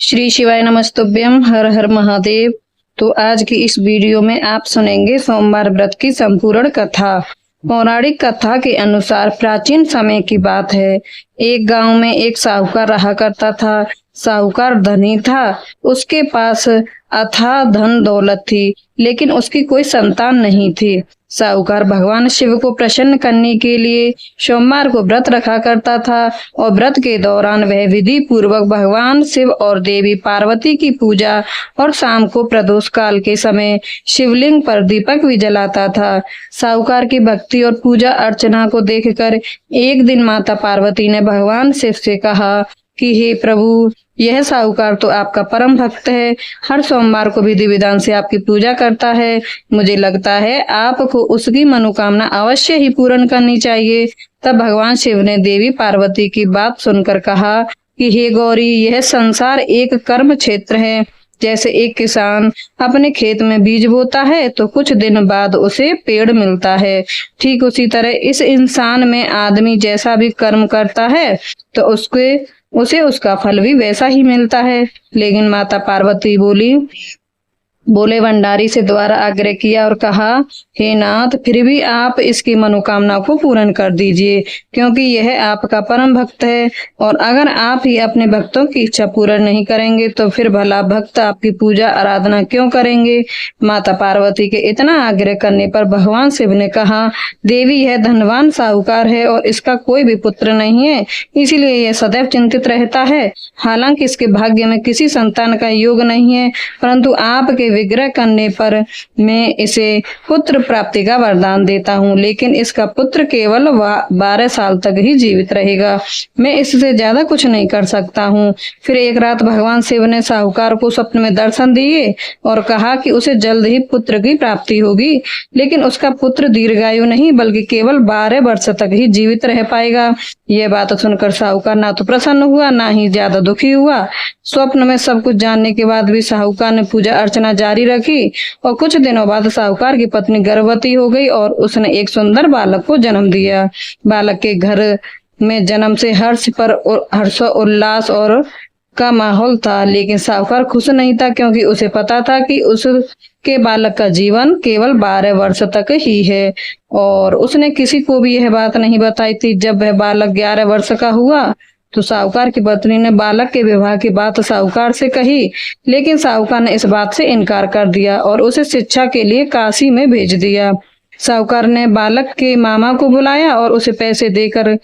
श्री शिवाय नमस्तुभ्यम। हर हर महादेव। तो आज की इस वीडियो में आप सुनेंगे सोमवार व्रत की संपूर्ण कथा। पौराणिक कथा के अनुसार प्राचीन समय की बात है। एक गांव में एक साहूकार रहा करता था। साहूकार धनी था, उसके पास अथाह धन दौलत थी, लेकिन उसकी कोई संतान नहीं थी। साहूकार भगवान शिव को प्रसन्न करने के लिए सोमवार को व्रत रखा करता था और व्रत के दौरान वह विधि पूर्वक भगवान शिव और देवी पार्वती की पूजा और शाम को प्रदोष काल के समय शिवलिंग पर दीपक भी जलाता था। साहूकार की भक्ति और पूजा अर्चना को देखकर एक दिन माता पार्वती ने भगवान शिव से कहा कि हे प्रभु, यह साहूकार तो आपका परम भक्त है, हर सोमवार को विधि विधान से आपकी पूजा करता है। मुझे लगता है आपको उसकी मनोकामना अवश्य ही पूर्ण करनी चाहिए। तब भगवान शिव ने देवी पार्वती की बात सुनकर कहा कि हे गौरी, यह संसार एक कर्म क्षेत्र है। जैसे एक किसान अपने खेत में बीज बोता है तो कुछ दिन बाद उसे पेड़ मिलता है, ठीक उसी तरह इस इंसान में आदमी जैसा भी कर्म करता है तो उसे उसका फल भी वैसा ही मिलता है। लेकिन माता पार्वती बोले भंडारी से द्वारा आग्रह किया और कहा, हे नाथ, फिर भी आप इसकी मनोकामना को पूर्ण कर दीजिए, क्योंकि यह आपका परम भक्त है और अगर आप ही अपने भक्तों की इच्छा पूर्ण नहीं करेंगे तो फिर भला भक्त आपकी पूजा आराधना क्यों करेंगे। माता पार्वती के इतना आग्रह करने पर भगवान शिव ने कहा, देवी, यह धनवान साहूकार है और इसका कोई भी पुत्र नहीं है, इसीलिए यह सदैव चिंतित रहता है। हालांकि इसके भाग्य में किसी संतान का योग नहीं है, परंतु आपके विग्रह करने पर मैं इसे पुत्र प्राप्ति का वरदान देता हूँ, लेकिन इसका पुत्र केवल 12 साल तक ही जीवित रहेगा। मैं इससे ज्यादा कुछ नहीं कर सकता हूँ। फिर एक रात भगवान शिव ने साहूकार को स्वप्न में दर्शन दिए और कहा कि उसे जल्द ही पुत्र की प्राप्ति होगी, लेकिन उसका पुत्र दीर्घायु नहीं बल्कि केवल 12 वर्ष तक ही जीवित रह पाएगा। यह बात सुनकर साहूकार ना तो प्रसन्न हुआ ना ही ज्यादा दुखी हुआ। स्वप्न में सब कुछ जानने के बाद भी साहूकार ने पूजा अर्चना जारी रखी और कुछ दिनों बाद साहूकार की पत्नी गर्भवती हो गई और उसने एक सुंदर बालक को जन्म दिया। बालक के घर में जन्म से हर्षोल्लास और का माहौल था, लेकिन साहूकार खुश नहीं था, क्योंकि उसे पता था कि उसके बालक का जीवन केवल 12 वर्ष तक ही है और उसने किसी को भी यह बात नहीं बताई थी। जब वह बालक 11 वर्ष का हुआ तो साहूकार की पत्नी ने बालक के विवाह की बात साहूकार से कही, लेकिन साहूकार ने इस बात से इनकार कर दिया और उसे शिक्षा के लिए काशी में भेज दिया। साहूकार ने बालक के मामा को बुलाया और उसे पैसे देकर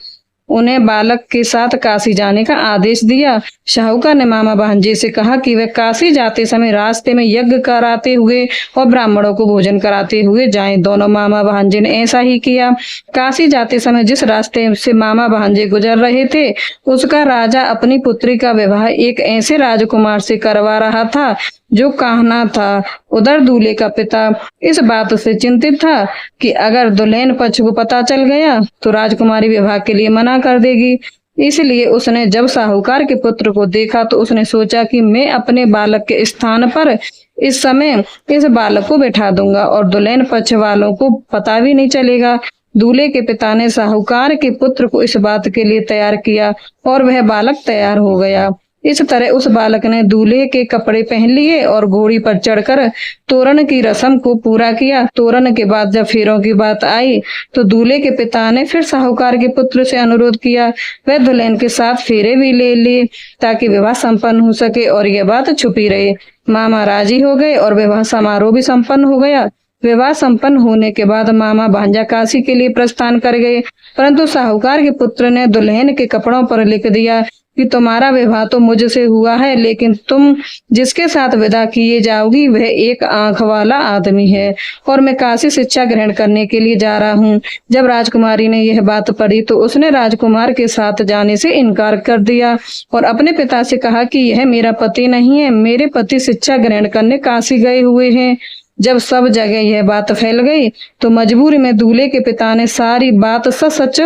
उन्हें बालक के साथ काशी जाने का आदेश दिया। साहूकार ने मामा भांजे से कहा कि वह काशी जाते समय रास्ते में यज्ञ कराते हुए और ब्राह्मणों को भोजन कराते हुए जाएं। दोनों मामा भांजे ने ऐसा ही किया। काशी जाते समय जिस रास्ते से मामा भांजे गुजर रहे थे, उसका राजा अपनी पुत्री का विवाह एक ऐसे राजकुमार से करवा रहा था जो कान्हा था। उधर दूल्हे का पिता इस बात से चिंतित था कि अगर दुल्हन पक्ष को पता चल गया तो राजकुमारी विवाह के लिए मना कर देगी। इसलिए उसने जब साहूकार के पुत्र को देखा तो उसने सोचा कि मैं अपने बालक के स्थान पर इस समय इस बालक को बैठा दूंगा और दुल्हन पक्ष वालों को पता भी नहीं चलेगा। दूल्हे के पिता ने साहूकार के पुत्र को इस बात के लिए तैयार किया और वह बालक तैयार हो गया। इस तरह उस बालक ने दूल्हे के कपड़े पहन लिए और घोड़ी पर चढ़कर तोरण की रस्म को पूरा किया। तोरण के बाद जब फेरों की बात आई तो दूल्हे के पिता ने फिर साहूकार के पुत्र से अनुरोध किया। वह दुल्हन के साथ फेरे भी ले लिए ताकि विवाह संपन्न हो सके और यह बात छुपी रहे। मामा राजी हो गए और विवाह समारोह भी संपन्न हो गया। विवाह संपन्न होने के बाद मामा भांजा काशी के लिए प्रस्थान कर गए, परंतु साहूकार के पुत्र ने दुल्हन के कपड़ों पर लिख दिया कि तुम्हारा विवाह तो मुझसे हुआ है, लेकिन तुम जिसके साथ विदा किए जाओगी वह एक आंख वाला आदमी है और मैं काशी शिक्षा ग्रहण करने के लिए जा रहा हूँ। जब राजकुमारी ने यह बात पढ़ी तो उसने राजकुमार के साथ जाने से इनकार कर दिया और अपने पिता से कहा कि यह मेरा पति नहीं है, मेरे पति शिक्षा ग्रहण करने काशी गए हुए हैं। जब सब जगह यह बात फैल गई तो मजबूरी में दूल्हे के पिता ने सारी बात सच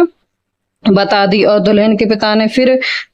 बता दी और दुल्हन के पिता ने फिर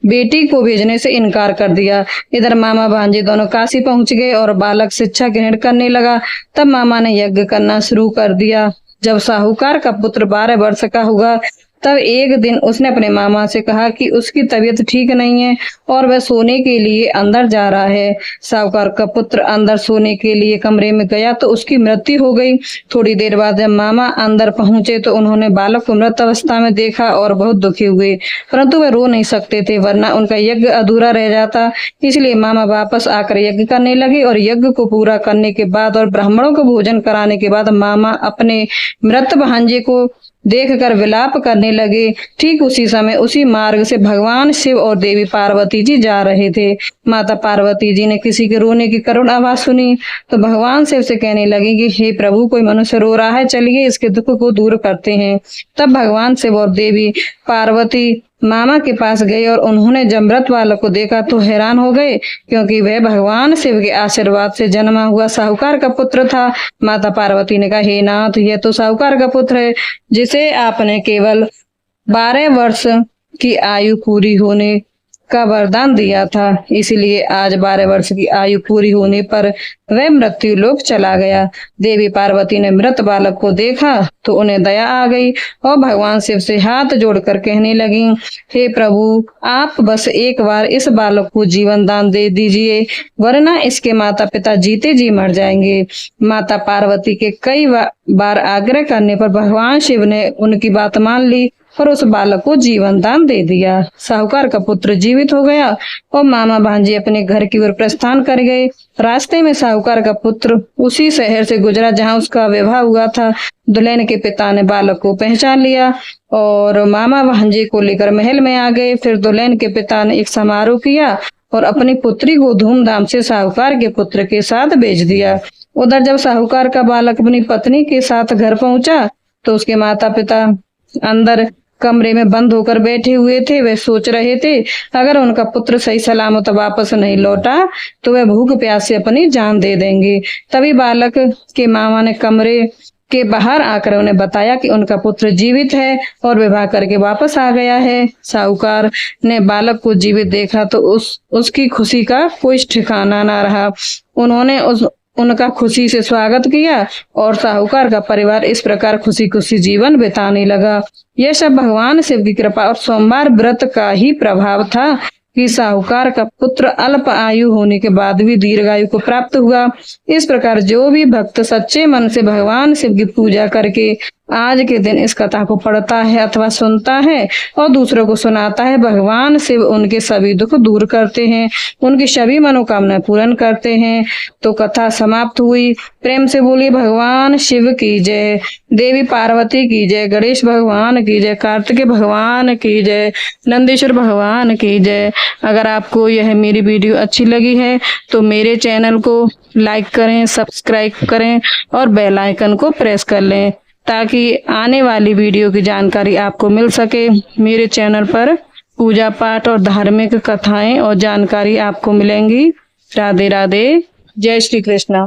बेटी को भेजने से इनकार कर दिया। इधर मामा भांजे दोनों काशी पहुंच गए और बालक शिक्षा ग्रहण करने लगा। तब मामा ने यज्ञ करना शुरू कर दिया। जब साहूकार का पुत्र 12 वर्ष का हुआ तब एक दिन उसने अपने मामा से कहा कि उसकी तबीयत ठीक नहीं है और वह सोने के लिए अंदर जा रहा है। साहूकार का पुत्र अंदर सोने के लिए कमरे में गया तो उसकी मृत्यु हो गई। थोड़ी देर बाद जब मामा अंदर पहुंचे तो उन्होंने बालक को मृत अवस्था में देखा और बहुत दुखी हुए, परंतु वह रो नहीं सकते थे वरना उनका यज्ञ अधूरा रह जाता। इसलिए मामा वापस आकर यज्ञ करने लगे और यज्ञ को पूरा करने के बाद और ब्राह्मणों को भोजन कराने के बाद मामा अपने मृत भांजे को देखकर विलाप करने लगे। ठीक उसी समय उसी मार्ग से भगवान शिव और देवी पार्वती जी जा रहे थे। माता पार्वती जी ने किसी के रोने की करुण आवाज सुनी तो भगवान शिव से कहने लगी कि हे प्रभु, कोई मनुष्य रो रहा है, चलिए इसके दुख को दूर करते हैं। तब भगवान शिव और देवी पार्वती मामा के पास गए और उन्होंने जब मृत बालक को देखा तो हैरान हो गए, क्योंकि वह भगवान शिव के आशीर्वाद से जन्मा हुआ साहूकार का पुत्र था। माता पार्वती ने कहा, हे नाथ, यह तो साहूकार का पुत्र है जिसे आपने केवल 12 वर्ष की आयु पूरी होने का वरदान दिया था, इसलिए आज 12 वर्ष की आयु पूरी होने पर वह मृत्यु लोक चला गया। देवी पार्वती ने मृत बालक को देखा तो उन्हें दया आ गई और भगवान शिव से हाथ जोड़कर कहने लगी, हे प्रभु, आप बस एक बार इस बालक को जीवन दान दे दीजिए, वरना इसके माता पिता जीते जी मर जाएंगे। माता पार्वती के कई बार आग्रह करने पर भगवान शिव ने उनकी बात मान ली और उस बालक को जीवन दान दे दिया। साहूकार का पुत्र जीवित हो गया और मामा भांजे अपने घर की ओर प्रस्थान कर गए। रास्ते में साहूकार का पुत्र उसी शहर से गुजरा जहां उसका विवाह हुआ था। दुल्हन के पिता ने बालक को पहचान लिया और मामा भांजे को लेकर महल में आ गए। फिर दुल्हन के पिता ने एक समारोह किया और अपनी पुत्री को धूमधाम से साहूकार के पुत्र के साथ भेज दिया। उधर जब साहूकार का बालक अपनी पत्नी के साथ घर पहुंचा तो उसके माता पिता अंदर कमरे में बंद होकर बैठे हुए थे। वे सोच रहे थे अगर उनका पुत्र सही सलामत वापस नहीं लौटा तो वे भूख प्यास से अपनी जान दे देंगे। तभी बालक के मामा ने कमरे के बाहर आकर उन्हें बताया कि उनका पुत्र जीवित है और विवाह करके वापस आ गया है। साहूकार ने बालक को जीवित देखा तो उसकी खुशी का कोई ठिकाना ना रहा। उन्होंने उनका खुशी से स्वागत किया और साहूकार का परिवार इस प्रकार खुशी खुशी जीवन बिताने लगा। यह सब भगवान शिव की कृपा और सोमवार व्रत का ही प्रभाव था कि साहूकार का पुत्र अल्प आयु होने के बाद भी दीर्घायु को प्राप्त हुआ। इस प्रकार जो भी भक्त सच्चे मन से भगवान शिव की पूजा करके आज के दिन इस कथा को पढ़ता है अथवा सुनता है और दूसरों को सुनाता है, भगवान शिव उनके सभी दुख दूर करते हैं, उनकी सभी मनोकामनाएं पूर्ण करते हैं। तो कथा समाप्त हुई। प्रेम से बोली भगवान शिव की जय, देवी पार्वती की जय, गणेश भगवान की जय, कार्तिकेय भगवान की जय, नंदीश्वर भगवान की जय। अगर आपको यह मेरी वीडियो अच्छी लगी है तो मेरे चैनल को लाइक करें, सब्सक्राइब करें और बेल आइकन को प्रेस कर लें ताकि आने वाली वीडियो की जानकारी आपको मिल सके। मेरे चैनल पर पूजा पाठ और धार्मिक कथाएं और जानकारी आपको मिलेंगी। राधे राधे, जय श्री कृष्णा।